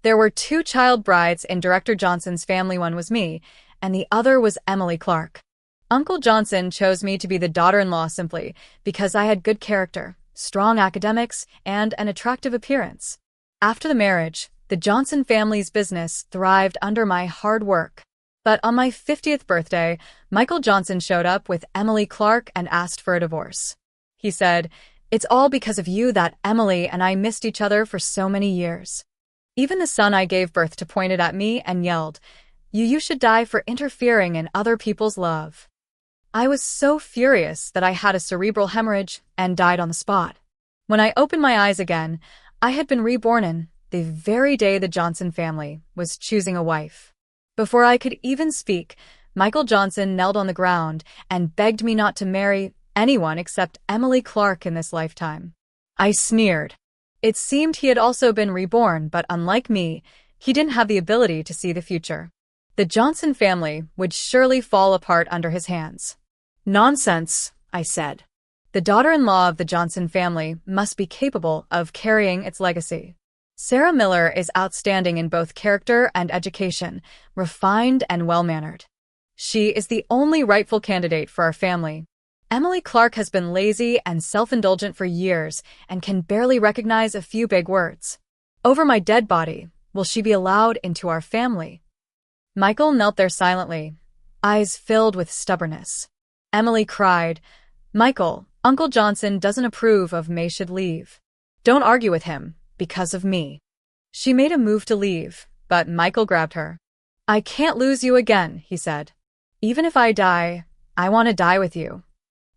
There were two child brides in Director Johnson's family. One was me, and the other was Emily Clark. Uncle Johnson chose me to be the daughter-in-law simply because I had good character, strong academics, and an attractive appearance. After the marriage, the Johnson family's business thrived under my hard work. But on my 50th birthday, Michael Johnson showed up with Emily Clark and asked for a divorce. He said, "It's all because of you that Emily and I missed each other for so many years." Even the son I gave birth to pointed at me and yelled, You should die for interfering in other people's love." I was so furious that I had a cerebral hemorrhage and died on the spot. When I opened my eyes again, I had been reborn in the very day the Johnson family was choosing a wife. Before I could even speak, Michael Johnson knelt on the ground and begged me not to marry anyone except Emily Clark in this lifetime. I sneered. It seemed he had also been reborn, but unlike me, he didn't have the ability to see the future. The Johnson family would surely fall apart under his hands. "Nonsense," I said. "The daughter-in-law of the Johnson family must be capable of carrying its legacy. Sarah Miller is outstanding in both character and education, refined and well-mannered. She is the only rightful candidate for our family. Emily Clark has been lazy and self-indulgent for years and can barely recognize a few big words. Over my dead body, will she be allowed into our family?" Michael knelt there silently, eyes filled with stubbornness. Emily cried, "Michael, Uncle Johnson doesn't approve of May should leave. Don't argue with him, because of me." She made a move to leave, but Michael grabbed her. "I can't lose you again," he said. "Even if I die, I want to die with you."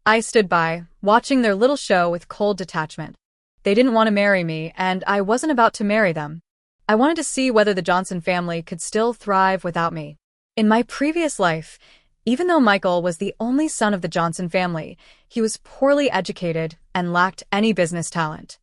I stood by, watching their little show with cold detachment. They didn't want to marry me, and I wasn't about to marry them. I wanted to see whether the Johnson family could still thrive without me. In my previous life, even though Michael was the only son of the Johnson family, he was poorly educated and lacked any business talent.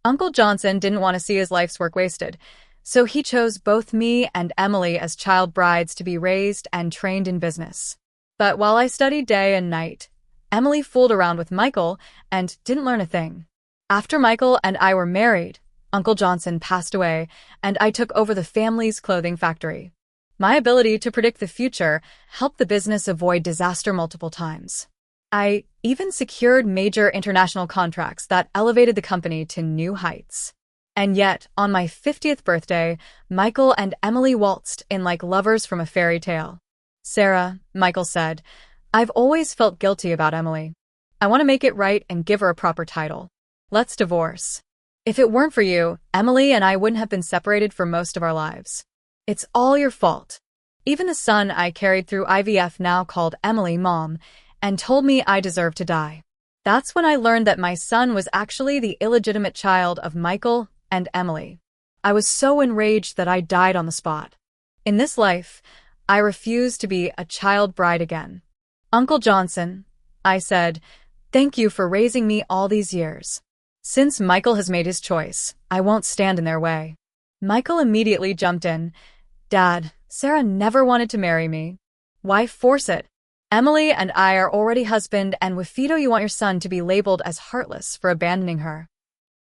Uncle Johnson didn't want to see his life's work wasted, so he chose both me and Emily as child brides to be raised and trained in business. But while I studied day and night, Emily fooled around with Michael and didn't learn a thing. After Michael and I were married, Uncle Johnson passed away, and I took over the family's clothing factory. My ability to predict the future helped the business avoid disaster multiple times. I even secured major international contracts that elevated the company to new heights. And yet, on my 50th birthday, Michael and Emily waltzed in like lovers from a fairy tale. "Sarah," Michael said, "I've always felt guilty about Emily. I want to make it right and give her a proper title. Let's divorce. If it weren't for you, Emily and I wouldn't have been separated for most of our lives. It's all your fault." Even the son I carried through IVF now called Emily Mom and told me I deserved to die. That's when I learned that my son was actually the illegitimate child of Michael and Emily. I was so enraged that I died on the spot. In this life, I refuse to be a child bride again. "Uncle Johnson," I said, "thank you for raising me all these years. Since Michael has made his choice, I won't stand in their way." Michael immediately jumped in. "Dad, Sarah never wanted to marry me. Why force it? Emily and I are already husband and wife. You want your son to be labeled as heartless for abandoning her."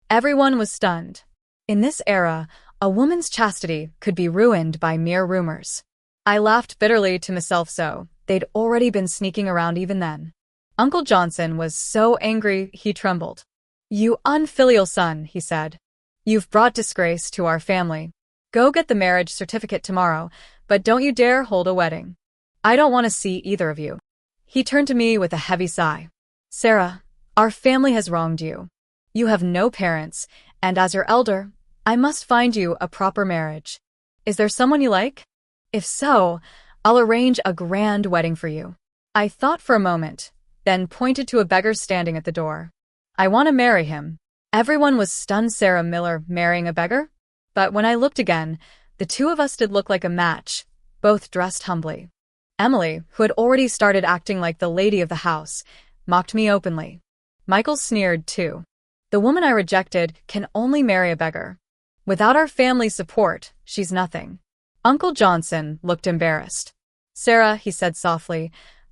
Everyone was stunned. In this era, a woman's chastity could be ruined by mere rumors. I laughed bitterly to myself, so they'd already been sneaking around even then. Uncle Johnson was so angry he trembled. "You unfilial son," he said. "You've brought disgrace to our family. Go get the marriage certificate tomorrow, but don't you dare hold a wedding. I don't want to see either of you." He turned to me with a heavy sigh. "Sarah, our family has wronged you. You have no parents, and as your elder, I must find you a proper marriage. Is there someone you like? If so, I'll arrange a grand wedding for you." I thought for a moment, then pointed to a beggar standing at the door. "I want to marry him." Everyone was stunned. Sarah Miller marrying a beggar? But when I looked again, the two of us did look like a match, both dressed humbly. Emily, who had already started acting like the lady of the house, mocked me openly. Michael sneered too. "The woman I rejected can only marry a beggar. Without our family's support, she's nothing." Uncle Johnson looked embarrassed. "Sarah," he said softly,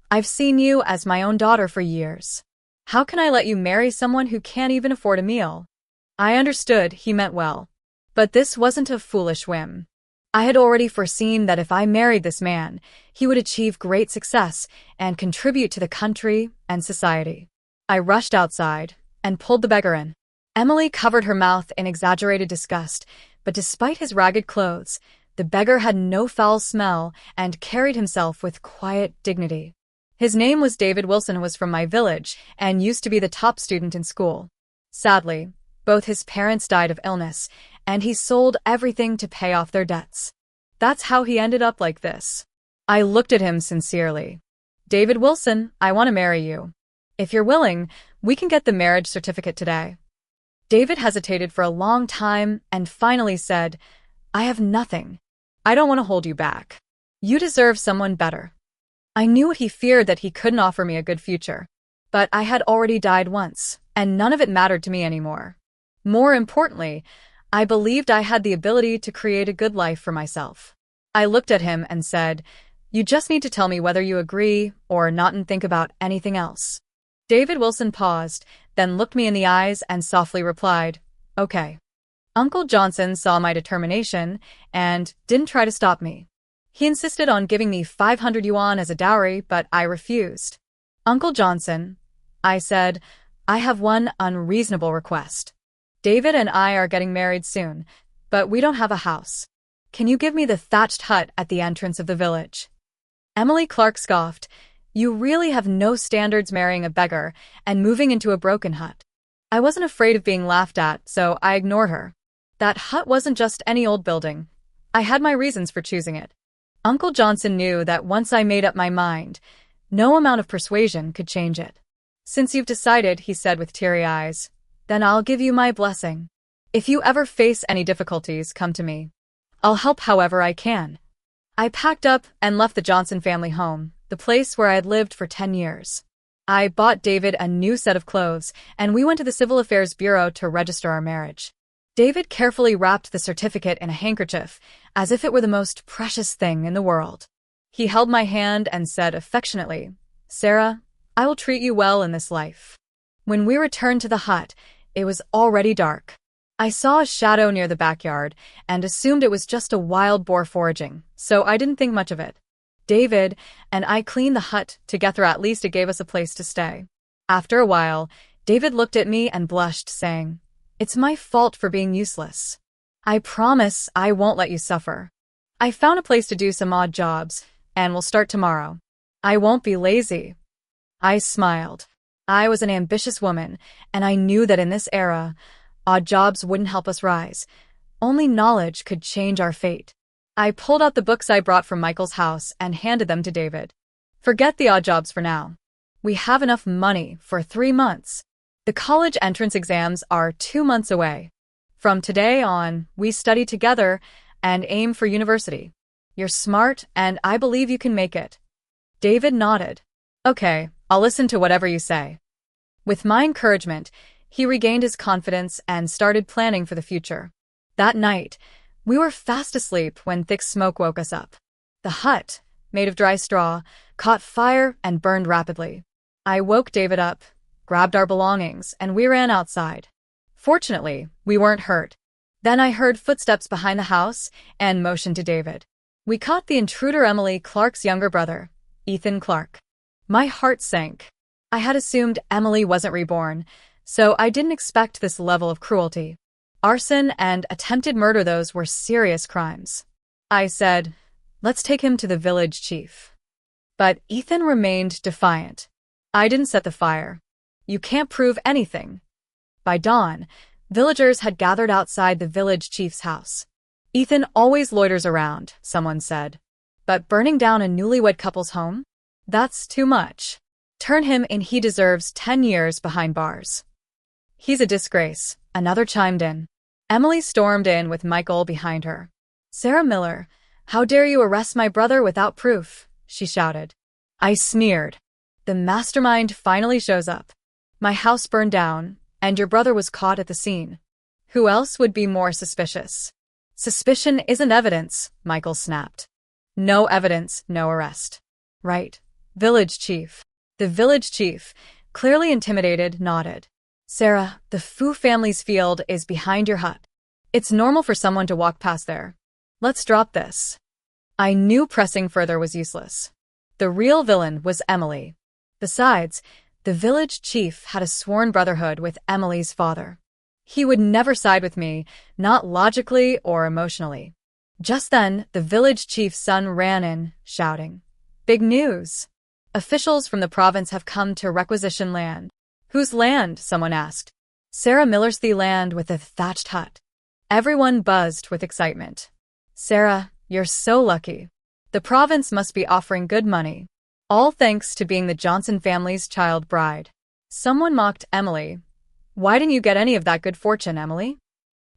"I've seen you as my own daughter for years. How can I let you marry someone who can't even afford a meal?" I understood he meant well. But this wasn't a foolish whim. I had already foreseen that if I married this man, he would achieve great success and contribute to the country and society. I rushed outside and pulled the beggar in. Emily covered her mouth in exaggerated disgust, but despite his ragged clothes, the beggar had no foul smell and carried himself with quiet dignity. His name was David Wilson, who was from my village and used to be the top student in school. Sadly, both his parents died of illness, and he sold everything to pay off their debts. That's how he ended up like this. I looked at him sincerely. David Wilson, I want to marry you. If you're willing, we can get the marriage certificate today. David hesitated for a long time and finally said, I have nothing. I don't want to hold you back. You deserve someone better. I knew what he feared, that he couldn't offer me a good future. But I had already died once, and none of it mattered to me anymore. More importantly, I believed I had the ability to create a good life for myself. I looked at him and said, You just need to tell me whether you agree or not and think about anything else. David Wilson paused, then looked me in the eyes and softly replied, Okay. Uncle Johnson saw my determination and didn't try to stop me. He insisted on giving me 500 yuan as a dowry, but I refused. Uncle Johnson, I said, I have one unreasonable request. David and I are getting married soon, but we don't have a house. Can you give me the thatched hut at the entrance of the village? Emily Clark scoffed. You really have no standards, marrying a beggar and moving into a broken hut. I wasn't afraid of being laughed at, so I ignored her. That hut wasn't just any old building. I had my reasons for choosing it. Uncle Johnson knew that once I made up my mind, no amount of persuasion could change it. Since you've decided, he said with teary eyes, then I'll give you my blessing. If you ever face any difficulties, come to me. I'll help however I can. I packed up and left the Johnson family home, the place where I had lived for 10 years. I bought David a new set of clothes, and we went to the Civil Affairs Bureau to register our marriage. David carefully wrapped the certificate in a handkerchief, as if it were the most precious thing in the world. He held my hand and said affectionately, Sarah, I will treat you well in this life. When we returned to the hut, it was already dark. I saw a shadow near the backyard and assumed it was just a wild boar foraging, so I didn't think much of it. David and I cleaned the hut together. At least it gave us a place to stay. After a while, David looked at me and blushed, saying, It's my fault for being useless. I promise I won't let you suffer. I found a place to do some odd jobs, and we'll start tomorrow. I won't be lazy. I smiled. I was an ambitious woman, and I knew that in this era, odd jobs wouldn't help us rise. Only knowledge could change our fate. I pulled out the books I brought from Michael's house and handed them to David. Forget the odd jobs for now. We have enough money for 3 months. The college entrance exams are 2 months away. From today on, we study together and aim for university. You're smart, and I believe you can make it. David nodded. Okay, I'll listen to whatever you say. With my encouragement, he regained his confidence and started planning for the future. That night, we were fast asleep when thick smoke woke us up. The hut, made of dry straw, caught fire and burned rapidly. I woke David up, grabbed our belongings, and we ran outside. Fortunately, we weren't hurt. Then I heard footsteps behind the house and motioned to David. We caught the intruder, Emily Clark's younger brother, Ethan Clark. My heart sank. I had assumed Emily wasn't reborn, so I didn't expect this level of cruelty. Arson and attempted murder, those were serious crimes. I said, Let's take him to the village chief. But Ethan remained defiant. I didn't set the fire. You can't prove anything. By dawn, villagers had gathered outside the village chief's house. Ethan always loiters around, someone said. But burning down a newlywed couple's home? That's too much. Turn him in, he deserves 10 years behind bars. He's a disgrace, another chimed in. Emily stormed in with Michael behind her. Sarah Miller, how dare you arrest my brother without proof? She shouted. I sneered. The mastermind finally shows up. My house burned down, and your brother was caught at the scene. Who else would be more suspicious? Suspicion isn't evidence, Michael snapped. No evidence, no arrest. Right. Village chief. The village chief, clearly intimidated, nodded. Sarah, the Fu family's field is behind your hut. It's normal for someone to walk past there. Let's drop this. I knew pressing further was useless. The real villain was Emily. Besides, the village chief had a sworn brotherhood with Emily's father. He would never side with me, not logically or emotionally. Just then, the village chief's son ran in, shouting, "Big news! Officials from the province have come to requisition land." "Whose land?" someone asked. "Sarah Miller's the land with a thatched hut." Everyone buzzed with excitement. "Sarah, you're so lucky. The province must be offering good money. All thanks to being the Johnson family's child bride." Someone mocked Emily. "Why didn't you get any of that good fortune, Emily?"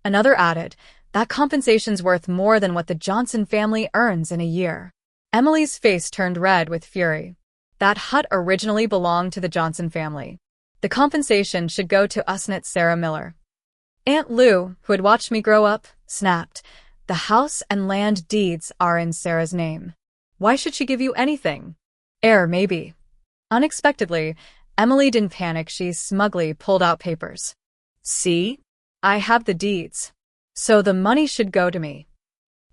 Another added, "That compensation's worth more than what the Johnson family earns in a year." Emily's face turned red with fury. That hut originally belonged to the Johnson family. The compensation should go to arsonist Sarah Miller. Aunt Lou, who had watched me grow up, snapped, "The house and land deeds are in Sarah's name. Why should she give you anything?" "Heir, maybe." Unexpectedly, Emily didn't panic. She smugly pulled out papers. "See? I have the deeds. So the money should go to me."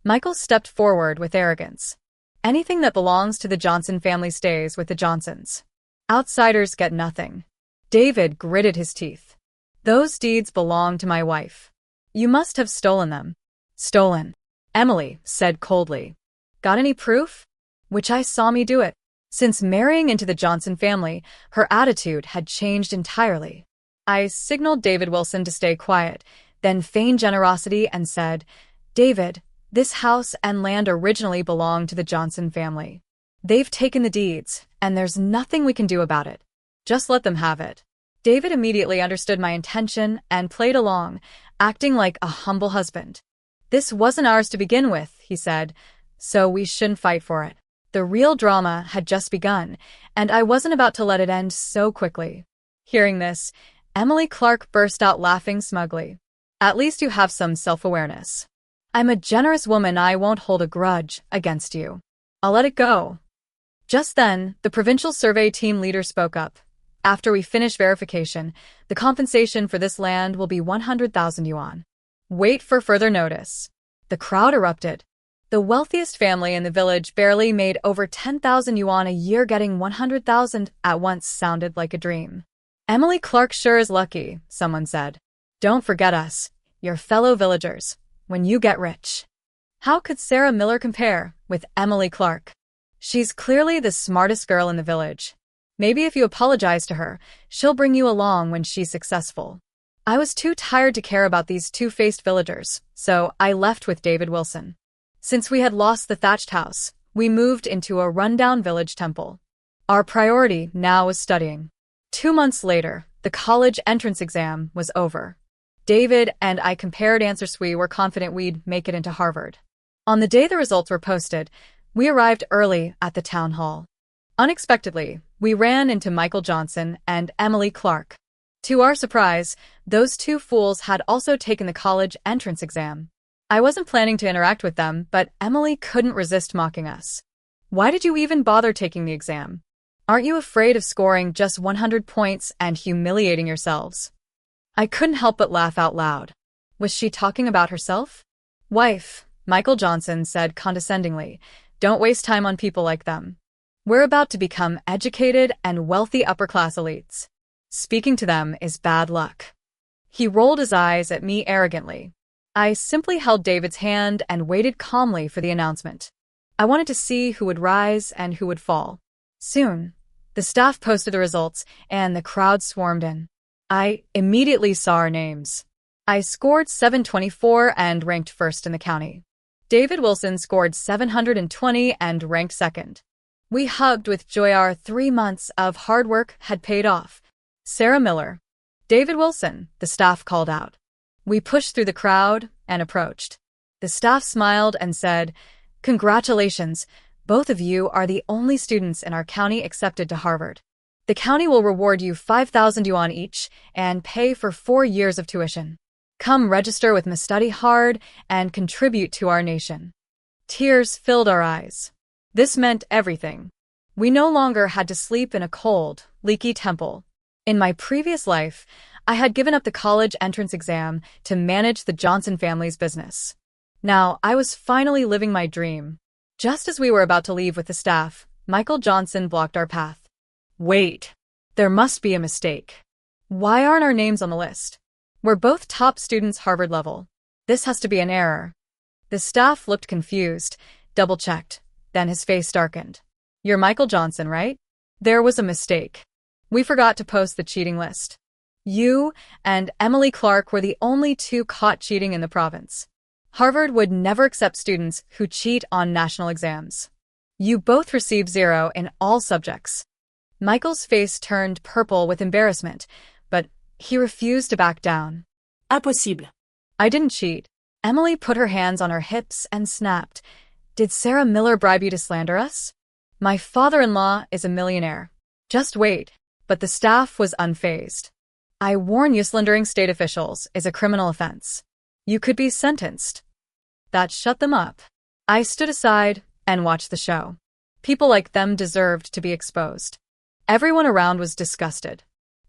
Michael stepped forward with arrogance. "Anything that belongs to the Johnson family stays with the Johnsons. Outsiders get nothing." David gritted his teeth. "Those deeds belong to my wife. You must have stolen them." "Stolen," Emily said coldly. "Got any proof?" "Which I saw me do it." Since marrying into the Johnson family, her attitude had changed entirely. I signaled David Wilson to stay quiet, then feigned generosity and said, "David, this house and land originally belonged to the Johnson family. They've taken the deeds, and there's nothing we can do about it. Just let them have it." David immediately understood my intention and played along, acting like a humble husband. "This wasn't ours to begin with," he said, "so we shouldn't fight for it." The real drama had just begun, and I wasn't about to let it end so quickly. Hearing this, Emily Clark burst out laughing smugly. "At least you have some self-awareness. I'm a generous woman. I won't hold a grudge against you. I'll let it go." Just then, the provincial survey team leader spoke up. "After we finish verification, the compensation for this land will be 100,000 yuan. Wait for further notice." The crowd erupted. The wealthiest family in the village barely made over 10,000 yuan a year. Getting 100,000 at once sounded like a dream. "Emily Clark sure is lucky," someone said. "Don't forget us, your fellow villagers, when you get rich." How could Sarah Miller compare with Emily Clark? She's clearly the smartest girl in the village. Maybe if you apologize to her, she'll bring you along when she's successful. I was too tired to care about these two-faced villagers, so I left with David Wilson. Since we had lost the thatched house, we moved into a rundown village temple. Our priority now was studying. 2 months later, the college entrance exam was over. David and I compared answers. We were confident we'd make it into Harvard. On the day the results were posted, we arrived early at the town hall. Unexpectedly, we ran into Michael Johnson and Emily Clark. To our surprise, those two fools had also taken the college entrance exam. I wasn't planning to interact with them, but Emily couldn't resist mocking us. "Why did you even bother taking the exam? Aren't you afraid of scoring just 100 points and humiliating yourselves?" I couldn't help but laugh out loud. Was she talking about herself? "Wife," Michael Johnson said condescendingly, "don't waste time on people like them. We're about to become educated and wealthy upper-class elites. Speaking to them is bad luck." He rolled his eyes at me arrogantly. I simply held David's hand and waited calmly for the announcement. I wanted to see who would rise and who would fall. Soon, the staff posted the results, and the crowd swarmed in. I immediately saw our names. I scored 724 and ranked first in the county. David Wilson scored 720 and ranked second. We hugged with joy. Our 3 months of hard work had paid off. "Sarah Miller." "David Wilson," the staff called out. We pushed through the crowd and approached. The staff smiled and said, "Congratulations, both of you are the only students in our county accepted to Harvard. The county will reward you 5,000 yuan each and pay for 4 years of tuition. Come register with me, study hard, and contribute to our nation." Tears filled our eyes. This meant everything. We no longer had to sleep in a cold, leaky temple. In my previous life, I had given up the college entrance exam to manage the Johnson family's business. Now, I was finally living my dream. Just as we were about to leave with the staff, Michael Johnson blocked our path. Wait. There must be a mistake. Why aren't our names on the list? We're both top students Harvard level. This has to be an error. The staff looked confused, double-checked, then his face darkened. You're Michael Johnson, right? There was a mistake. We forgot to post the cheating list. You and Emily Clark were the only two caught cheating in the province. Harvard would never accept students who cheat on national exams. You both received 0 in all subjects. Michael's face turned purple with embarrassment, but he refused to back down. Impossible. I didn't cheat. Emily put her hands on her hips and snapped. Did Sarah Miller bribe you to slander us? My father-in-law is a millionaire. Just wait. But the staff was unfazed. I warn you, slandering state officials is a criminal offense. You could be sentenced. That shut them up. I stood aside and watched the show. People like them deserved to be exposed. Everyone around was disgusted.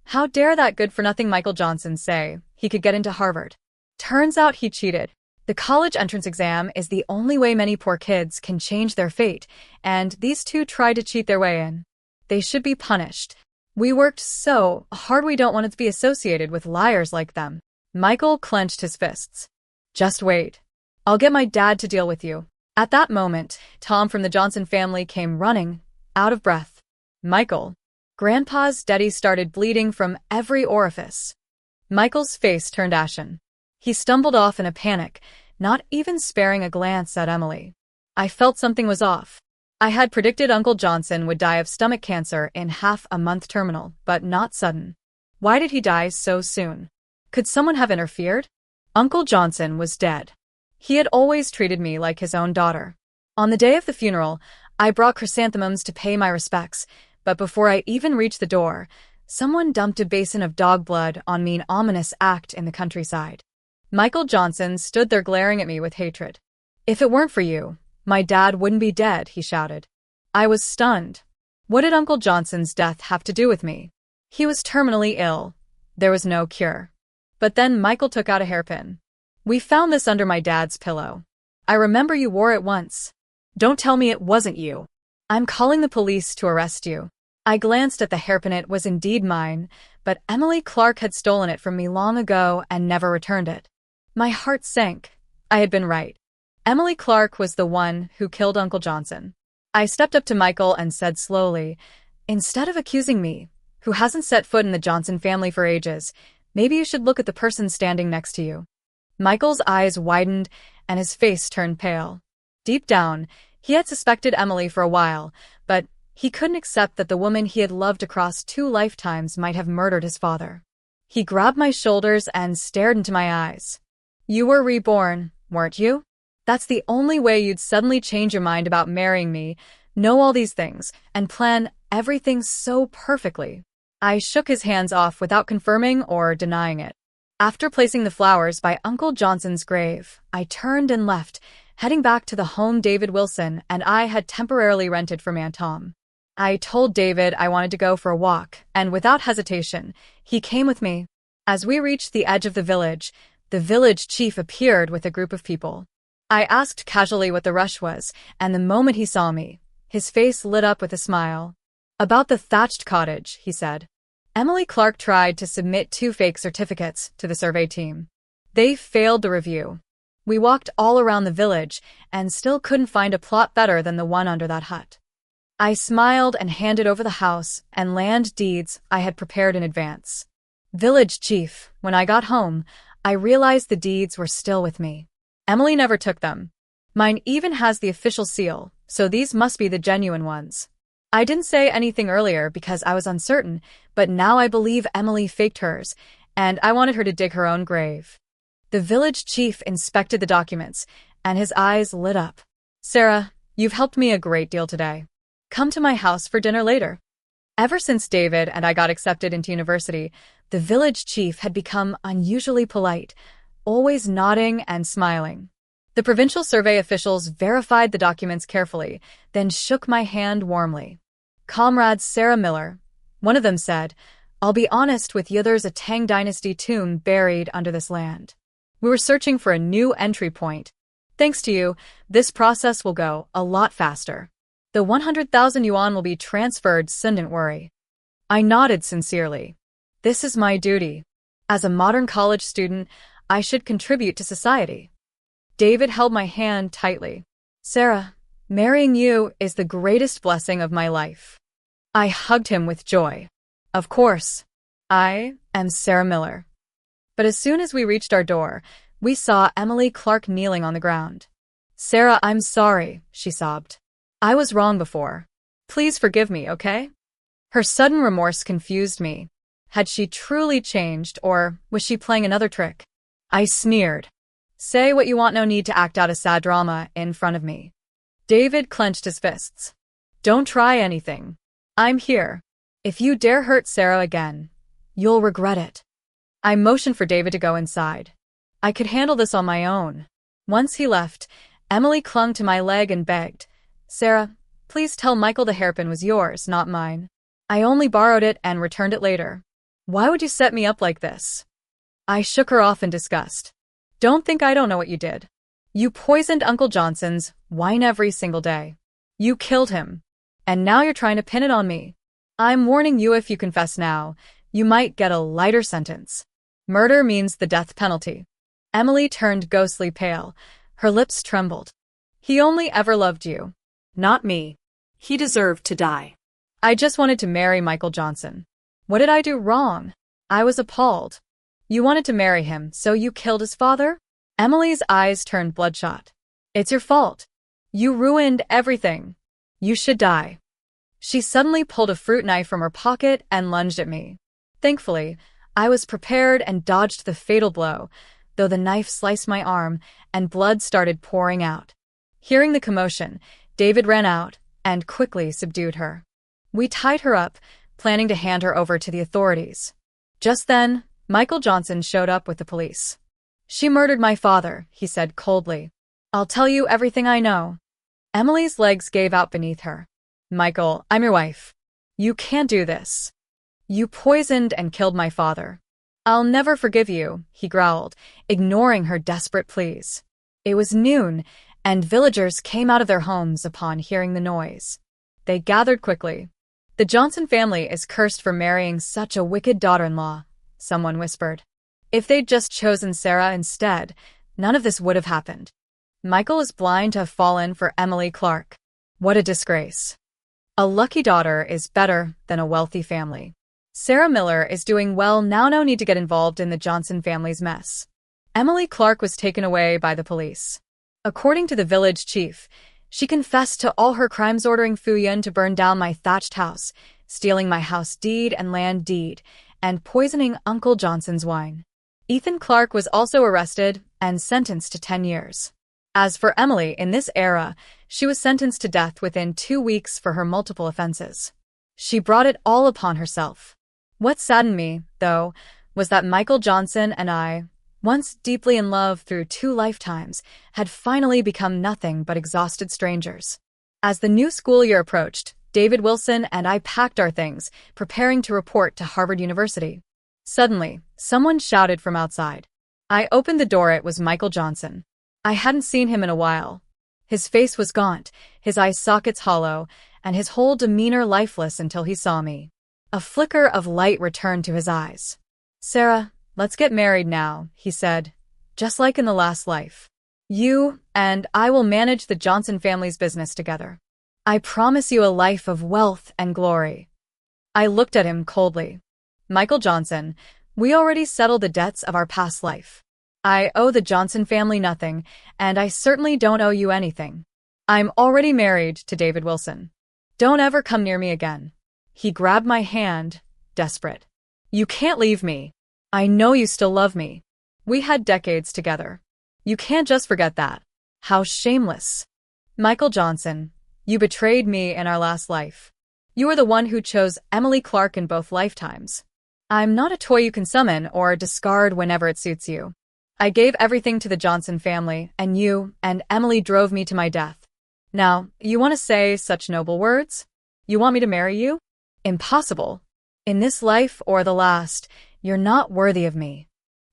How dare that good-for-nothing Michael Johnson say he could get into Harvard? Turns out he cheated. The college entrance exam is the only way many poor kids can change their fate, and these two tried to cheat their way in. They should be punished. We worked so hard, we don't want to be associated with liars like them. Michael clenched his fists. Just wait. I'll get my dad to deal with you. At that moment, Tom from the Johnson family came running, out of breath. Michael. Grandpa's daddy started bleeding from every orifice. Michael's face turned ashen. He stumbled off in a panic, not even sparing a glance at Emily. I felt something was off. I had predicted Uncle Johnson would die of stomach cancer in half a month terminal, but not sudden. Why did he die so soon? Could someone have interfered? Uncle Johnson was dead. He had always treated me like his own daughter. On the day of the funeral, I brought chrysanthemums to pay my respects, but before I even reached the door, someone dumped a basin of dog blood on me, an ominous act in the countryside. Michael Johnson stood there glaring at me with hatred. If it weren't for you, my dad wouldn't be dead, he shouted. I was stunned. What did Uncle Johnson's death have to do with me? He was terminally ill. There was no cure. But then Michael took out a hairpin. We found this under my dad's pillow. I remember you wore it once. Don't tell me it wasn't you. I'm calling the police to arrest you. I glanced at the hairpin. It was indeed mine, but Emily Clark had stolen it from me long ago and never returned it. My heart sank. I had been right. Emily Clark was the one who killed Uncle Johnson. I stepped up to Michael and said slowly, instead of accusing me, who hasn't set foot in the Johnson family for ages, maybe you should look at the person standing next to you. Michael's eyes widened and his face turned pale. Deep down, he had suspected Emily for a while, but he couldn't accept that the woman he had loved across 2 lifetimes might have murdered his father. He grabbed my shoulders and stared into my eyes. You were reborn, weren't you? That's the only way you'd suddenly change your mind about marrying me, know all these things, and plan everything so perfectly. I shook his hands off without confirming or denying it. After placing the flowers by Uncle Johnson's grave, I turned and left, heading back to the home David Wilson and I had temporarily rented from Aunt Tom. I told David I wanted to go for a walk, and without hesitation, he came with me. As we reached the edge of the village chief appeared with a group of people. I asked casually what the rush was, and the moment he saw me, his face lit up with a smile. About the thatched cottage, he said. Emily Clark tried to submit 2 fake certificates to the survey team. They failed the review. We walked all around the village and still couldn't find a plot better than the one under that hut. I smiled and handed over the house and land deeds I had prepared in advance. Village chief, when I got home, I realized the deeds were still with me. Emily never took them. Mine even has the official seal, so these must be the genuine ones. I didn't say anything earlier because I was uncertain, but now I believe Emily faked hers, and I wanted her to dig her own grave. The village chief inspected the documents, and his eyes lit up. Sarah, you've helped me a great deal today. Come to my house for dinner later. Ever since David and I got accepted into university, the village chief had become unusually polite, always nodding and smiling. The provincial survey officials verified the documents carefully, then shook my hand warmly. Comrade Sarah Miller, one of them said, I'll be honest with you, there's a Tang Dynasty tomb buried under this land. We were searching for a new entry point. Thanks to you, this process will go a lot faster. The 100,000 yuan will be transferred, so don't worry. I nodded sincerely. This is my duty. As a modern college student, I should contribute to society. David held my hand tightly. Sarah, marrying you is the greatest blessing of my life. I hugged him with joy. Of course, I am Sarah Miller. But as soon as we reached our door, we saw Emily Clark kneeling on the ground. Sarah, I'm sorry, she sobbed. I was wrong before. Please forgive me, okay? Her sudden remorse confused me. Had she truly changed, or was she playing another trick? I sneered. Say what you want, no need to act out a sad drama in front of me. David clenched his fists. Don't try anything. I'm here. If you dare hurt Sarah again, you'll regret it. I motioned for David to go inside. I could handle this on my own. Once he left, Emily clung to my leg and begged, Sarah, please tell Michael the hairpin was yours, not mine. I only borrowed it and returned it later. Why would you set me up like this? I shook her off in disgust. Don't think I don't know what you did. You poisoned Uncle Johnson's wine every single day. You killed him. And now you're trying to pin it on me. I'm warning you, if you confess now, you might get a lighter sentence. Murder means the death penalty. Emily turned ghostly pale. Her lips trembled. He only ever loved you. Not me. He deserved to die. I just wanted to marry Michael Johnson. What did I do wrong? I was appalled. You wanted to marry him, so you killed his father? Emily's eyes turned bloodshot. It's your fault. You ruined everything. You should die. She suddenly pulled a fruit knife from her pocket and lunged at me. Thankfully, I was prepared and dodged the fatal blow, though the knife sliced my arm and blood started pouring out. Hearing the commotion, David ran out and quickly subdued her. We tied her up, planning to hand her over to the authorities. Just then, Michael Johnson showed up with the police. She murdered my father, he said coldly. I'll tell you everything I know. Emily's legs gave out beneath her. Michael, I'm your wife. You can't do this. You poisoned and killed my father. I'll never forgive you, he growled, ignoring her desperate pleas. It was noon, and villagers came out of their homes upon hearing the noise. They gathered quickly. The Johnson family is cursed for marrying such a wicked daughter-in-law, someone whispered. If they'd just chosen Sarah instead, none of this would have happened. Michael is blind to have fallen for Emily Clark. What a disgrace. A lucky daughter is better than a wealthy family. Sarah Miller is doing well now, no need to get involved in the Johnson family's mess. Emily Clark was taken away by the police. According to the village chief, she confessed to all her crimes, ordering Fu Yun to burn down my thatched house, stealing my house deed and land deed, and poisoning Uncle Johnson's wine. Ethan Clark was also arrested and sentenced to 10 years. As for Emily, in this era, she was sentenced to death within 2 weeks for her multiple offenses. She brought it all upon herself. What saddened me, though, was that Michael Johnson and I, once deeply in love through 2 lifetimes, had finally become nothing but exhausted strangers. As the new school year approached, David Wilson and I packed our things, preparing to report to Harvard University. Suddenly, someone shouted from outside. I opened the door. It was Michael Johnson. I hadn't seen him in a while. His face was gaunt, his eye sockets hollow, and his whole demeanor lifeless until he saw me. A flicker of light returned to his eyes. Sarah, let's get married now, he said, just like in the last life. You and I will manage the Johnson family's business together. I promise you a life of wealth and glory. I looked at him coldly. Michael Johnson, we already settled the debts of our past life. I owe the Johnson family nothing, and I certainly don't owe you anything. I'm already married to David Wilson. Don't ever come near me again. He grabbed my hand, desperate. You can't leave me. I know you still love me. We had decades together. You can't just forget that. How shameless. Michael Johnson, you betrayed me in our last life. You are the one who chose Emily Clark in both lifetimes. I'm not a toy you can summon or discard whenever it suits you. I gave everything to the Johnson family, and you and Emily drove me to my death. Now, you want to say such noble words? You want me to marry you? Impossible. In this life or the last, you're not worthy of me.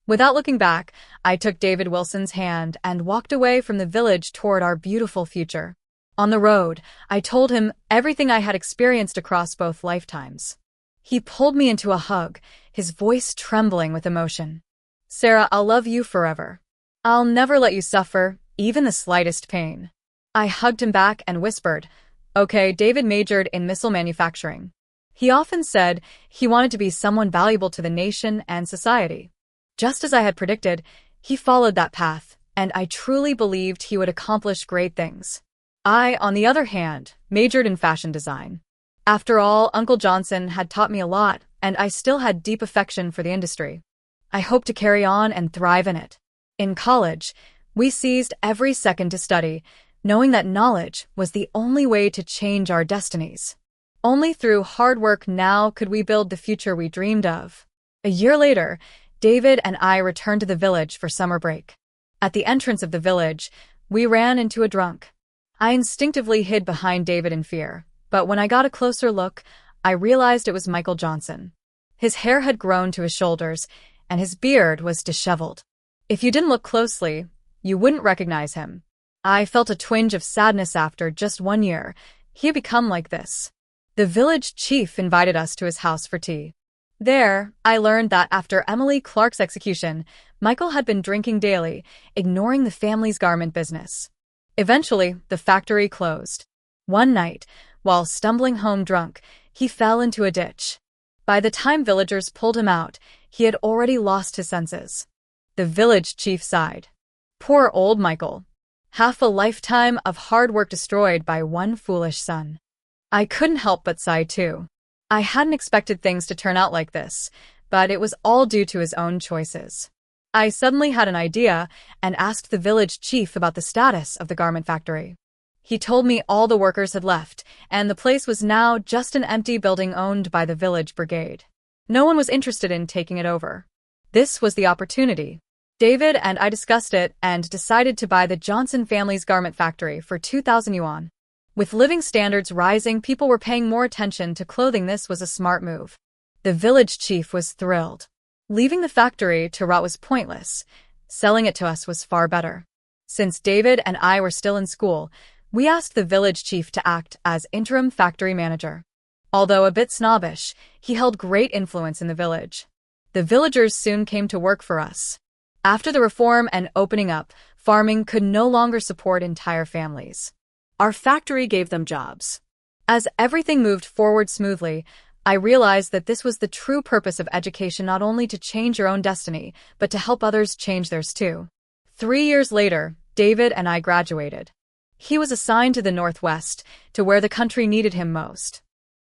Without looking back, I took David Wilson's hand and walked away from the village toward our beautiful future. On the road, I told him everything I had experienced across both lifetimes. He pulled me into a hug, his voice trembling with emotion. "Sarah, I'll love you forever. I'll never let you suffer, even the slightest pain." I hugged him back and whispered, "Okay." David majored in missile manufacturing. He often said he wanted to be someone valuable to the nation and society. Just as I had predicted, he followed that path, and I truly believed he would accomplish great things. I, on the other hand, majored in fashion design. After all, Uncle Johnson had taught me a lot, and I still had deep affection for the industry. I hoped to carry on and thrive in it. In college, we seized every second to study, knowing that knowledge was the only way to change our destinies. Only through hard work now could we build the future we dreamed of. A year later, David and I returned to the village for summer break. At the entrance of the village, we ran into a drunk. I instinctively hid behind David in fear, but when I got a closer look, I realized it was Michael Johnson. His hair had grown to his shoulders, and his beard was disheveled. If you didn't look closely, you wouldn't recognize him. I felt a twinge of sadness after just 1 year. He had become like this. The village chief invited us to his house for tea. There, I learned that after Emily Clark's execution, Michael had been drinking daily, ignoring the family's garment business. Eventually, the factory closed. One night, while stumbling home drunk, he fell into a ditch. By the time villagers pulled him out, he had already lost his senses. The village chief sighed. Poor old Michael. Half a lifetime of hard work destroyed by one foolish son. I couldn't help but sigh too. I hadn't expected things to turn out like this, but it was all due to his own choices. I suddenly had an idea and asked the village chief about the status of the garment factory. He told me all the workers had left, and the place was now just an empty building owned by the village brigade. No one was interested in taking it over. This was the opportunity. David and I discussed it and decided to buy the Johnson family's garment factory for 2,000 yuan. With living standards rising, people were paying more attention to clothing. This was a smart move. The village chief was thrilled. Leaving the factory to rot was pointless. Selling it to us was far better. Since David and I were still in school, we asked the village chief to act as interim factory manager. Although a bit snobbish, he held great influence in the village. The villagers soon came to work for us. After the reform and opening up, farming could no longer support entire families. Our factory gave them jobs. As everything moved forward smoothly, I realized that this was the true purpose of education, not only to change your own destiny, but to help others change theirs too. 3 years later, David and I graduated. He was assigned to the Northwest, to where the country needed him most.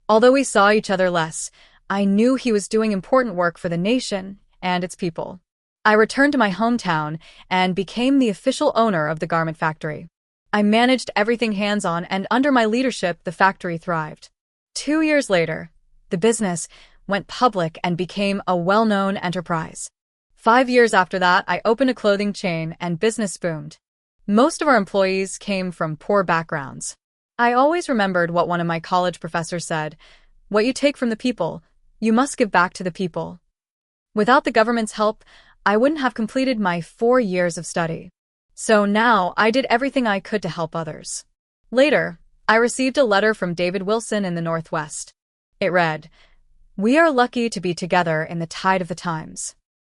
Although we saw each other less, I knew he was doing important work for the nation and its people. I returned to my hometown and became the official owner of the garment factory. I managed everything hands-on, and under my leadership, the factory thrived. 2 years later, the business went public and became a well-known enterprise. 5 years after that, I opened a clothing chain and business boomed. Most of our employees came from poor backgrounds. I always remembered what one of my college professors said: "What you take from the people, you must give back to the people." Without the government's help, I wouldn't have completed my 4 years of study. So now I did everything I could to help others. Later, I received a letter from David Wilson in the Northwest. It read, "We are lucky to be together in the tide of the times."